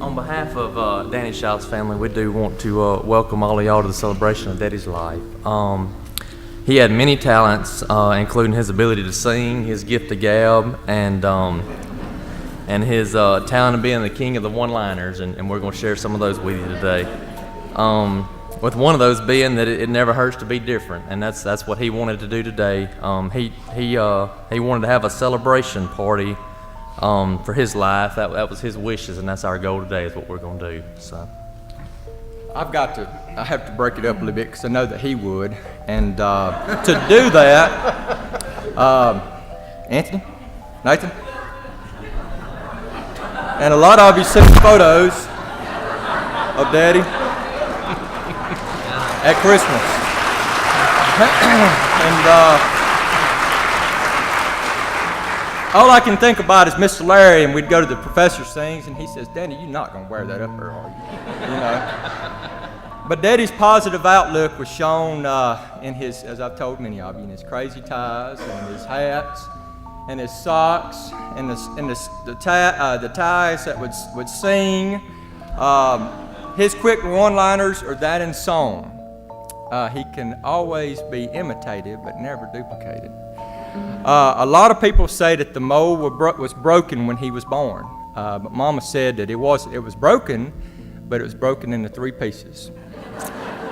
On behalf of Danny Shout's family, we do want to welcome all of y'all to the celebration of Daddy's life. He had many talents, including his ability to sing, his gift to gab, and his talent of being the king of the one-liners, and we're going to share some of those with you today. With one of those being that it never hurts to be different, and that's what he wanted to do today. He wanted to have a celebration party for his life. That was his wishes, and that's our goal today. Is what we're going to do. So, I have to break it up a little bit because I know that he would, and to do that, Anthony, Nathan, and a lot of you seen photos of Daddy at Christmas. And all I can think about is Mr. Larry, and we'd go to the professor's things, and he says, "Danny, you're not going to wear that up there, are you?" You know. But Daddy's positive outlook was shown in his, as I've told many of you, in his crazy ties, and his hats, and his socks, and the ties that would sing. His quick one-liners are that in song. He can always be imitated, but never duplicated. A lot of people say that the mold was broken when he was born, but Mama said that it was broken, but it was broken into 3 pieces.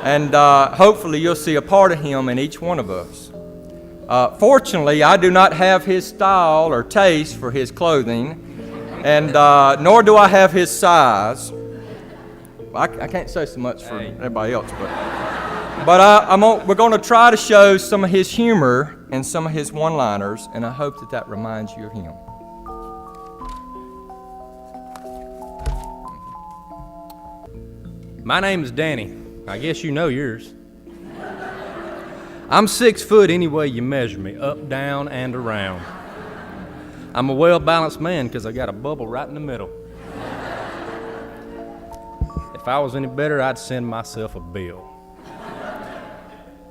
And hopefully you'll see a part of him in each one of us. Fortunately, I do not have his style or taste for his clothing, and nor do I have his size. I can't say so much for everybody else, but we're going to try to show some of his humor and some of his one-liners, and I hope that reminds you of him. My name is Danny. I guess you know yours. I'm 6 foot any way you measure me, up, down, and around. I'm a well-balanced man because I got a bubble right in the middle. If I was any better, I'd send myself a bill.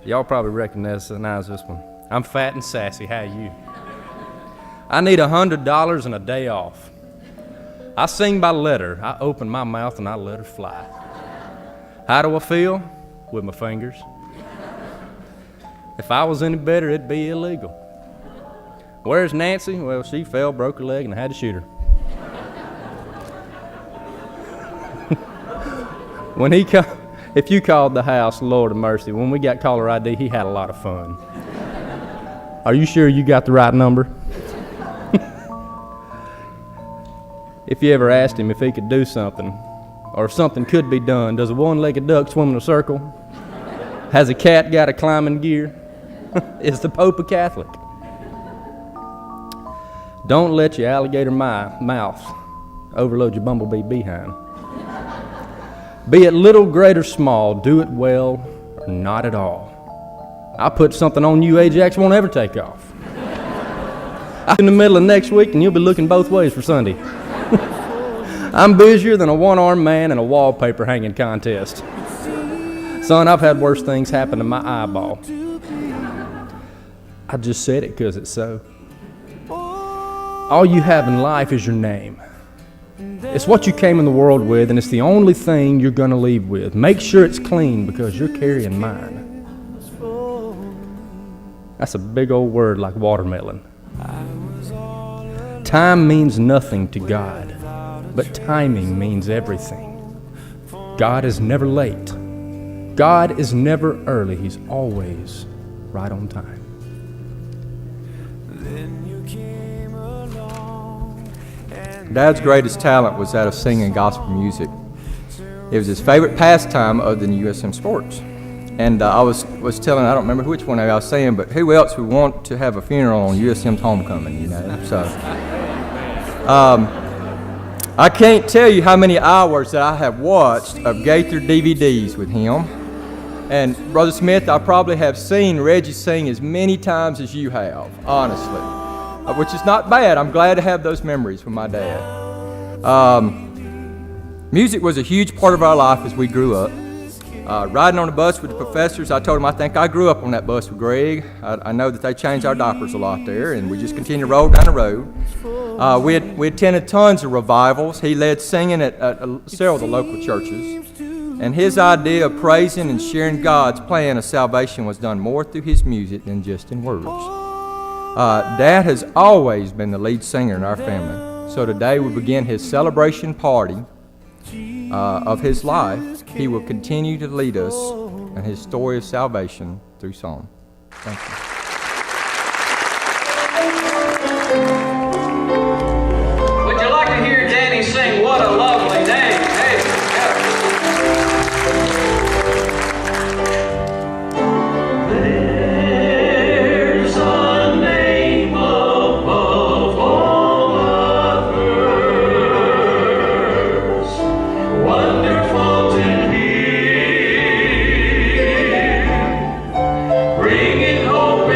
Y'all probably recognize this one. I'm fat and sassy. How are you? I need $100 and a day off. I sing by letter. I open my mouth and I let her fly. How do I feel? With my fingers. If I was any better, it'd be illegal. Where's Nancy? Well, she fell, broke her leg, and I had to shoot her. If you called the house, Lord of mercy, when we got caller ID, he had a lot of fun. Are you sure you got the right number? If you ever asked him if he could do something, or if something could be done, does a one-legged duck swim in a circle? Has a cat got a climbing gear? Is the Pope a Catholic? Don't let your alligator mouth overload your bumblebee behind. Be it little, great, or small, do it well or not at all. I'll put something on you Ajax won't ever take off. In the middle of next week and you'll be looking both ways for Sunday. I'm busier than a one-armed man in a wallpaper hanging contest. Son, I've had worse things happen to my eyeball. I just said it because it's so. All you have in life is your name. It's what you came in the world with, and it's the only thing you're going to leave with. Make sure it's clean because you're carrying mine. That's a big old word like watermelon. Time means nothing to God, but timing means everything. God is never late. God is never early. He's always right on time. Dad's greatest talent was that of singing gospel music. It was his favorite pastime other than USM sports. And I was telling, I don't remember which one I was saying, but who else would want to have a funeral on USM's homecoming, you know? So, I can't tell you how many hours that I have watched of Gaither DVDs with him. And Brother Smith, I probably have seen Reggie sing as many times as you have, honestly. Which is not bad. I'm glad to have those memories with my dad. Music was a huge part of our life as we grew up. Riding on the bus with the professors, I told him I think I grew up on that bus with Greg. I know that they changed our diapers a lot there, and we just continued to roll down the road. We attended tons of revivals. He led singing at several of the local churches. And his idea of praising and sharing God's plan of salvation was done more through his music than just in words. Dad has always been the lead singer in our family. So today we begin his celebration party of his life. He will continue to lead us in his story of salvation through song. Thank you. Would you like to hear Danny sing What a Lovely Name? Hey, yeah. There's a name above all others, wonderful to hear, bringing hope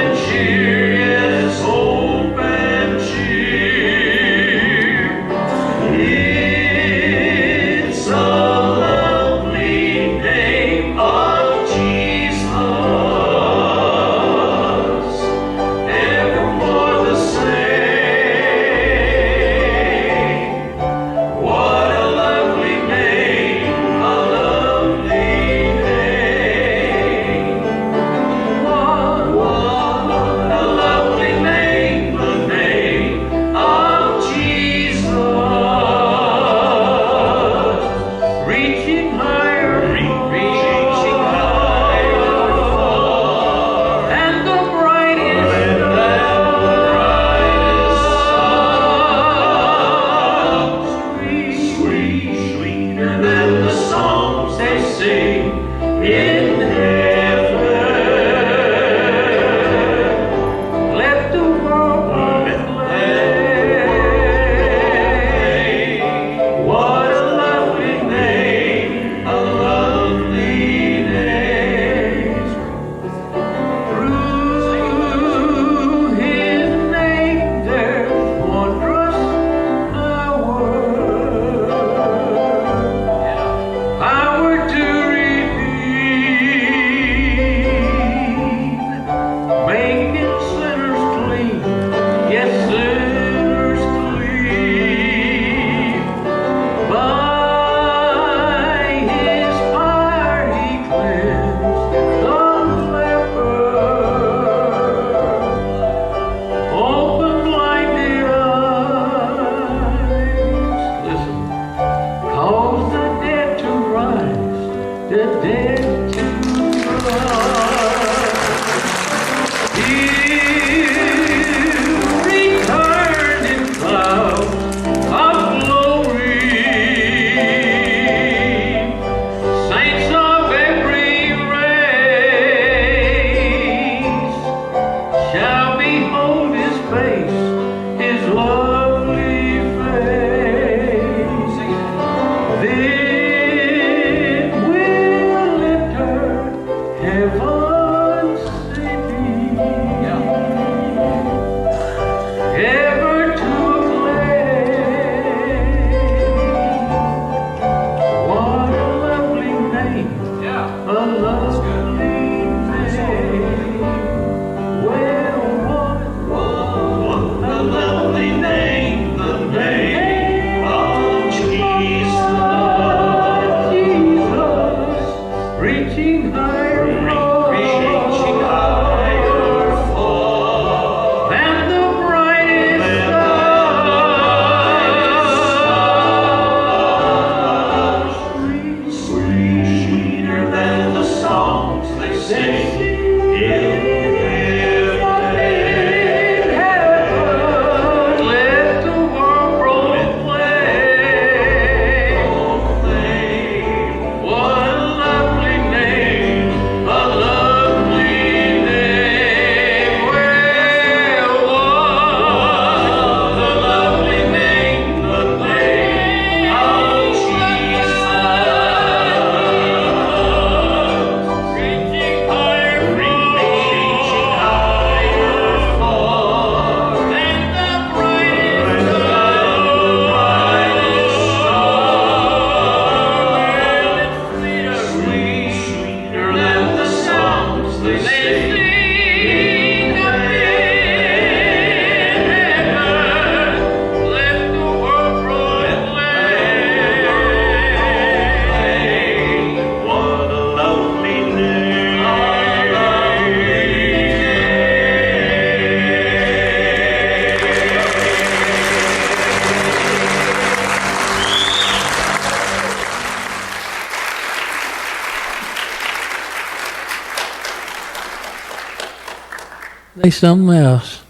Say something else.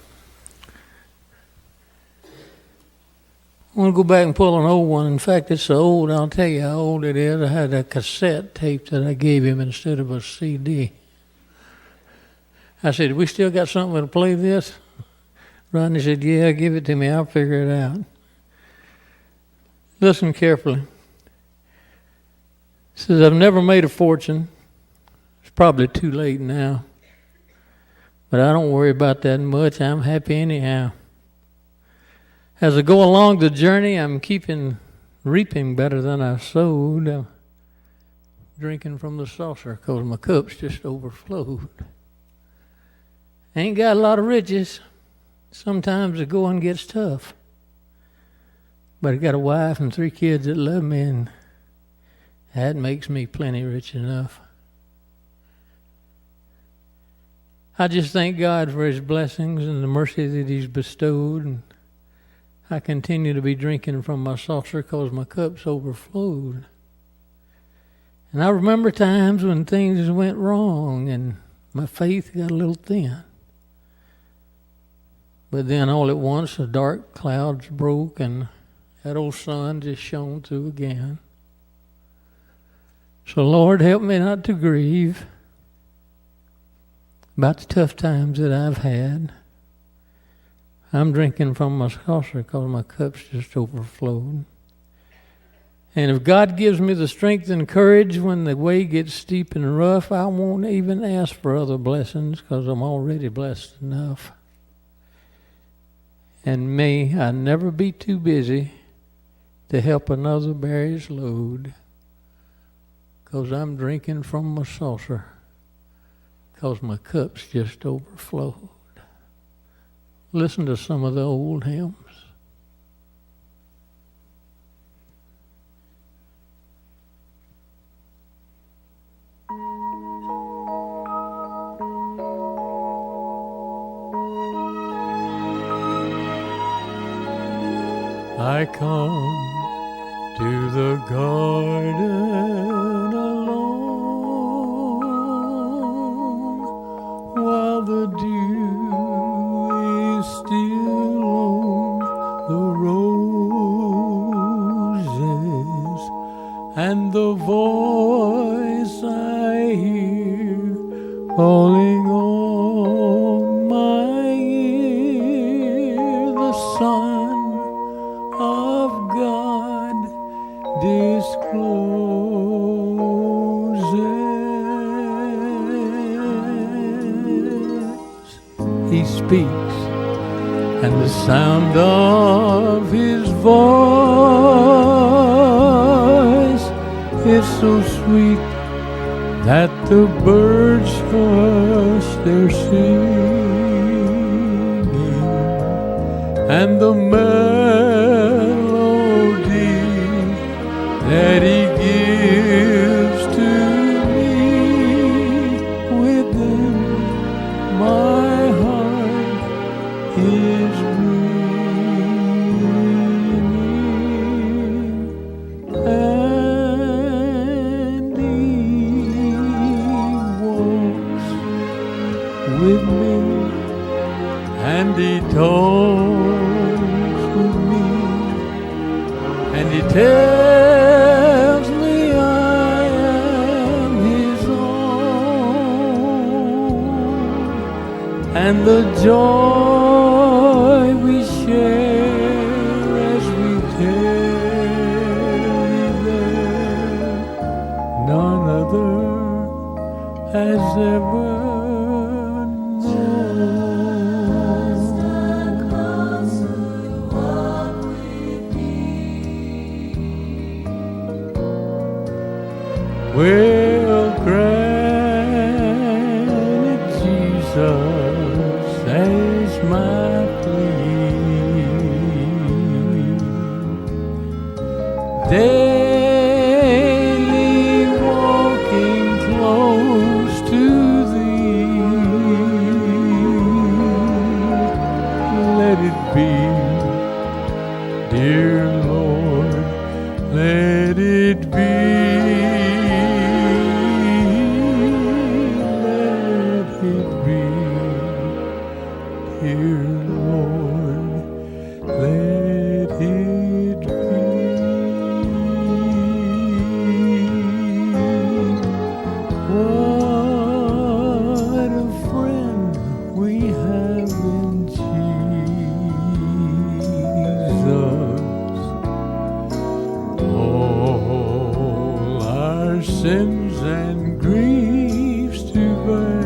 I want to go back and pull an old one. In fact, it's so old, I'll tell you how old it is. I had a cassette tape that I gave him instead of a CD. I said, we still got something to play this? Rodney said, yeah, give it to me. I'll figure it out. Listen carefully. It says, I've never made a fortune. It's probably too late now. But I don't worry about that much. I'm happy anyhow. As I go along the journey, I'm reaping better than I sowed. I'm drinking from the saucer because my cup's just overflowed. I ain't got a lot of riches. Sometimes the going gets tough. But I got a wife and 3 kids that love me, and that makes me plenty rich enough. I just thank God for His blessings and the mercy that He's bestowed. And I continue to be drinking from my saucer because my cup's overflowed. And I remember times when things went wrong and my faith got a little thin. But then all at once the dark clouds broke and that old sun just shone through again. So Lord, help me not to grieve about the tough times that I've had. I'm drinking from my saucer because my cup's just overflowed. And if God gives me the strength and courage when the way gets steep and rough, I won't even ask for other blessings because I'm already blessed enough. And may I never be too busy to help another bear his load because I'm drinking from my saucer because my cup's just overflowed. Listen to some of the old hymns. I come to the garden alone while the dew is still on the roses, and the voice I hear falling on my ear, the Son of God discloses. He speaks, and the sound of His voice is so sweet that the birds hush their singing, and the melody that He gives to me within my heart is ringing, and He walks with me, and He talks with me, and He tells me I am His own, and the joy we share as we tarry there, none other has ever well, granted Jesus as my plea, daily walking close to Thee, let it be, dear Lord, let it be. sins and griefs to bear.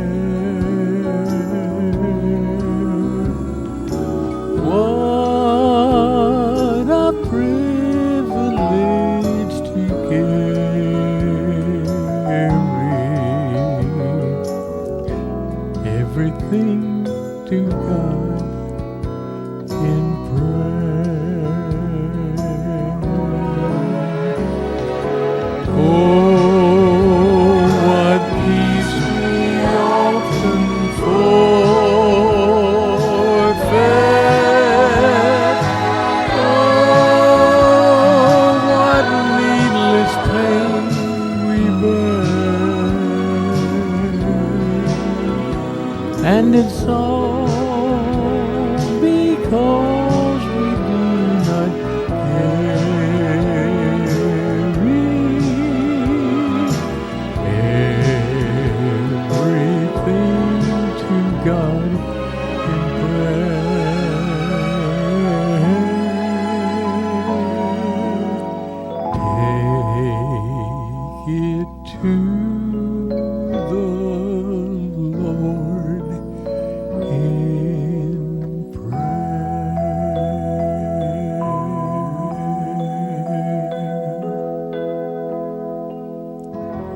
What a privilege to carry everything to God in prayer. Oh, what peace we often forfeit. Oh, what needless pain we bear. And it's all because we do not carry everything to God in prayer. Take it to the Lord in prayer.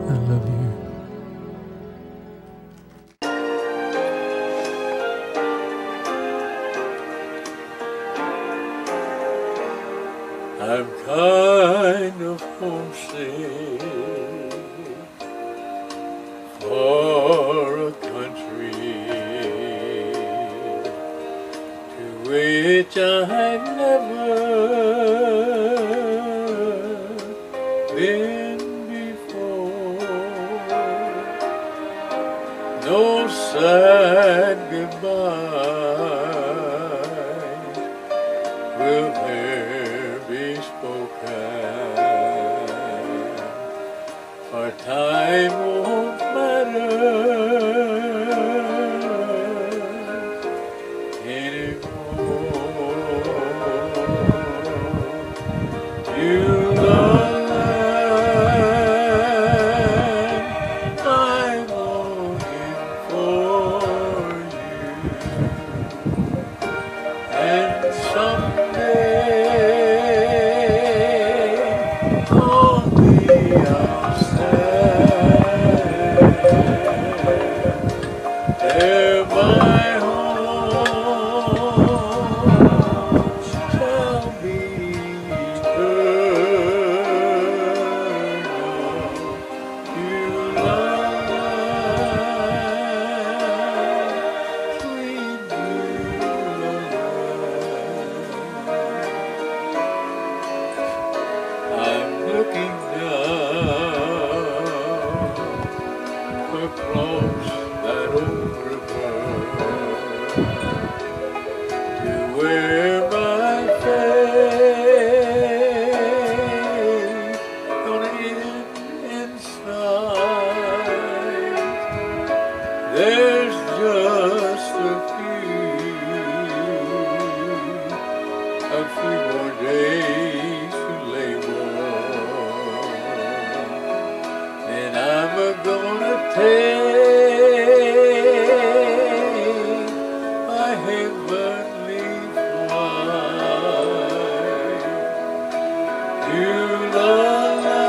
I love you. I'm kind of homesick for a country to which I've never been before. No sad goodbye will there be spoken, for time won't matter anymore. You land I'm longing for you, and someday on the other side, there my home shall be eternal. You lie, sweet I'm looking down across that old river to where my faith gonna end inside. There's just a few more days to labor, and I'm gonna take my heavenly flight to the land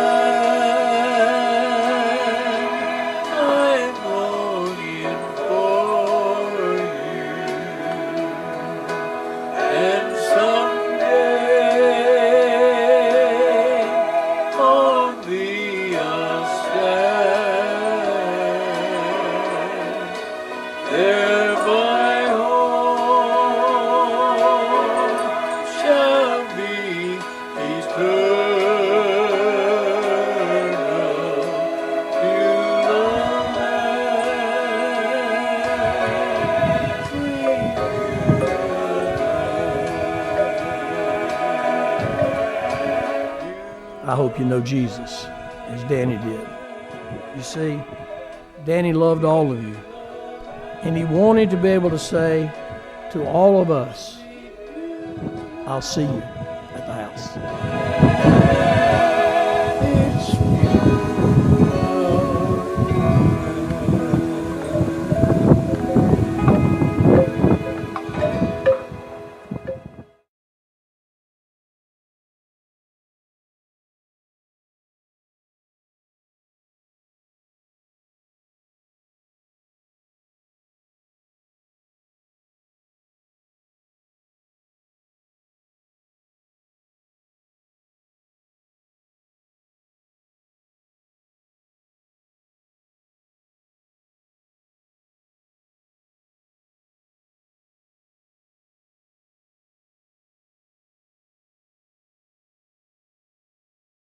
I'm longing for you, and someday on the other side, there my home shall be eternal. You I hope you know Jesus as Danny did. You see, Danny loved all of you, and he wanted to be able to say to all of us, I'll see you at the house.